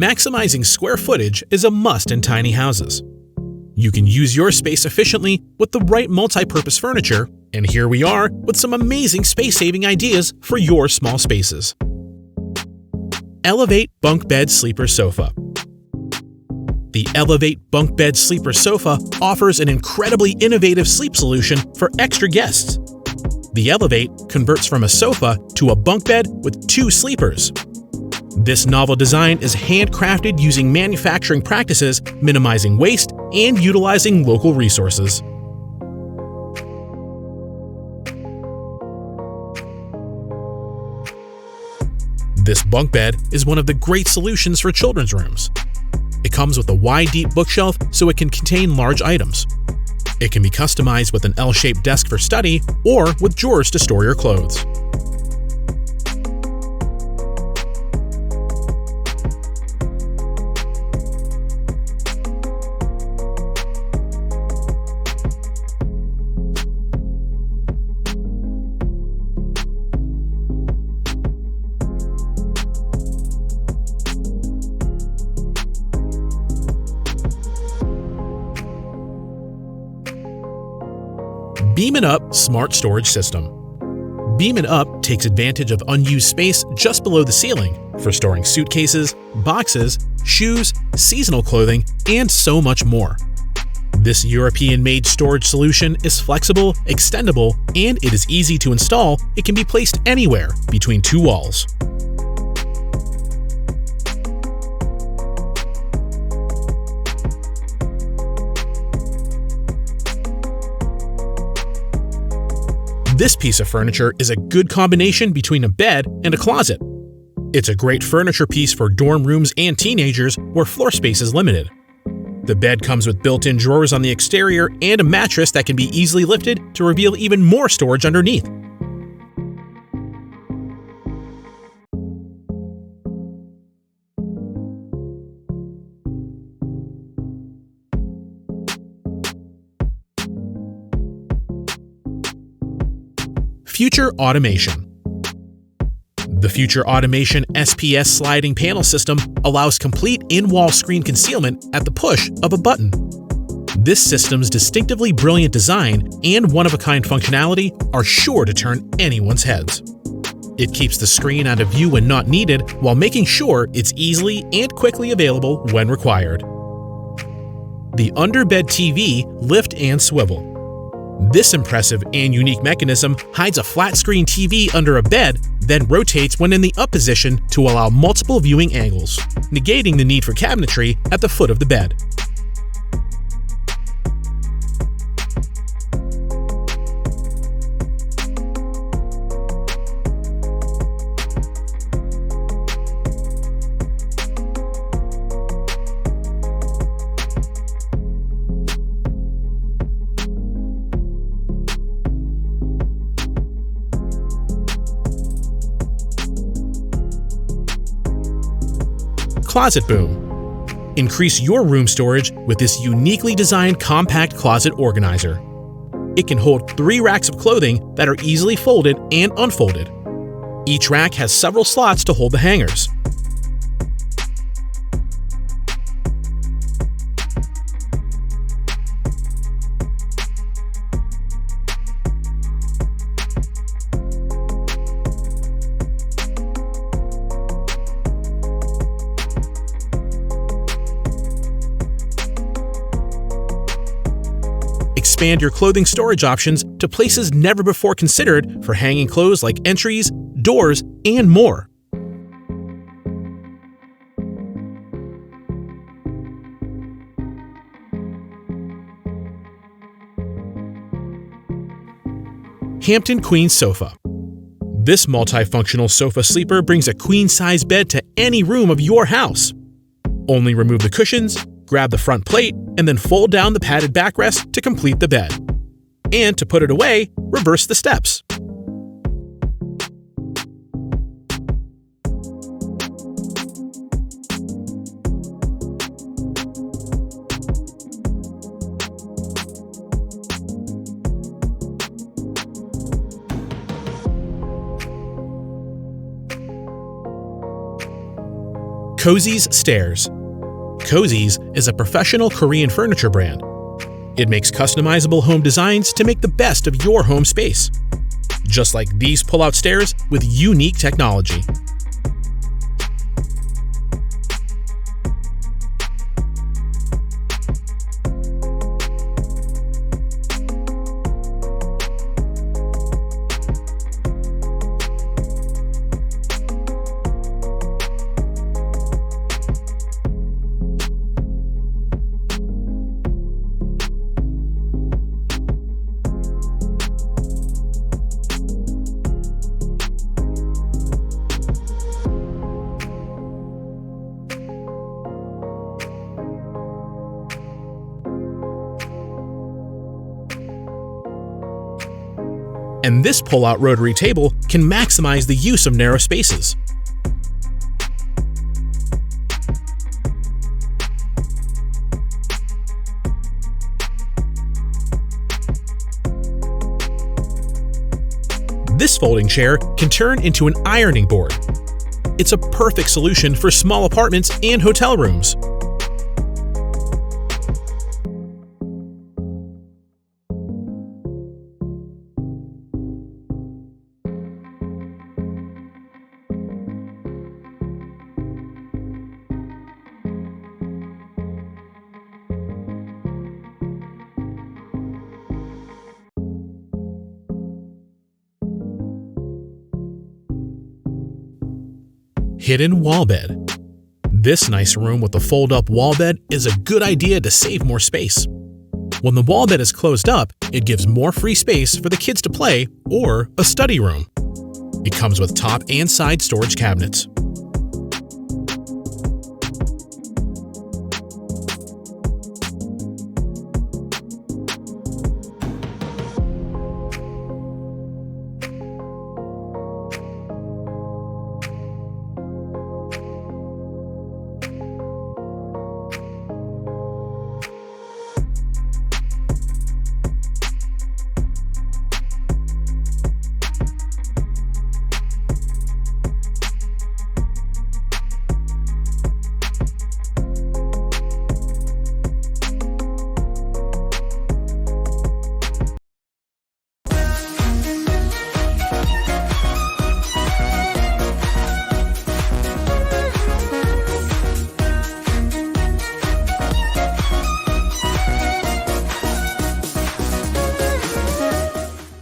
maximizing square footage is a must in tiny houses. You can use your space efficiently with the right multi-purpose furniture, and here we are with some amazing space-saving ideas for your small spaces. Elevate Bunk Bed Sleeper Sofa. The Elevate Bunk Bed Sleeper Sofa offers an incredibly innovative sleep solution for extra guests. The Elevate converts from a sofa to a bunk bed with 2 sleepers. This novel design is handcrafted using manufacturing practices, minimizing waste, and utilizing local resources. This bunk bed is one of the great solutions for children's rooms. It comes with a wide, deep bookshelf so it can contain large items. It can be customized with an L-shaped desk for study or with drawers to store your clothes. Beam It Up Smart Storage System. Beam It Up takes advantage of unused space just below the ceiling for storing suitcases, boxes, shoes, seasonal clothing, and so much more. This European-made storage solution is flexible, extendable, and it is easy to install. It can be placed anywhere between 2 walls. This piece of furniture is a good combination between a bed and a closet. It's a great furniture piece for dorm rooms and teenagers where floor space is limited. The bed comes with built-in drawers on the exterior and a mattress that can be easily lifted to reveal even more storage underneath. Future Automation. The Future Automation SPS sliding panel system allows complete in-wall screen concealment at the push of a button. This system's distinctively brilliant design and one-of-a-kind functionality are sure to turn anyone's heads. It keeps the screen out of view when not needed while making sure it's easily and quickly available when required. The Underbed TV Lift and Swivel. This impressive and unique mechanism hides a flat-screen TV under a bed, then rotates when in the up position to allow multiple viewing angles, negating the need for cabinetry at the foot of the bed. ClosetBoom. Increase your room storage with this uniquely designed compact closet organizer. It can hold 3 racks of clothing that are easily folded and unfolded. Each rack has several slots to hold the hangers. Expand your clothing storage options to places never before considered for hanging clothes like entries, doors, and more. Hampton Queen Sofa. This multifunctional sofa sleeper brings a queen-size bed to any room of your house. Only remove the cushions, grab the front plate, and then fold down the padded backrest to complete the bed. And to put it away, reverse the steps. Cosys Stairs. Cosys is a professional Korean furniture brand. It makes customizable home designs to make the best of your home space. Just like these pull-out stairs with unique technology. And this pull-out rotary table can maximize the use of narrow spaces. This folding chair can turn into an ironing board. It's a perfect solution for small apartments and hotel rooms. Hidden wall bed. This nice room with the fold-up wall bed is a good idea to save more space. When the wall bed is closed up, it gives more free space for the kids to play or a study room. It comes with top and side storage cabinets.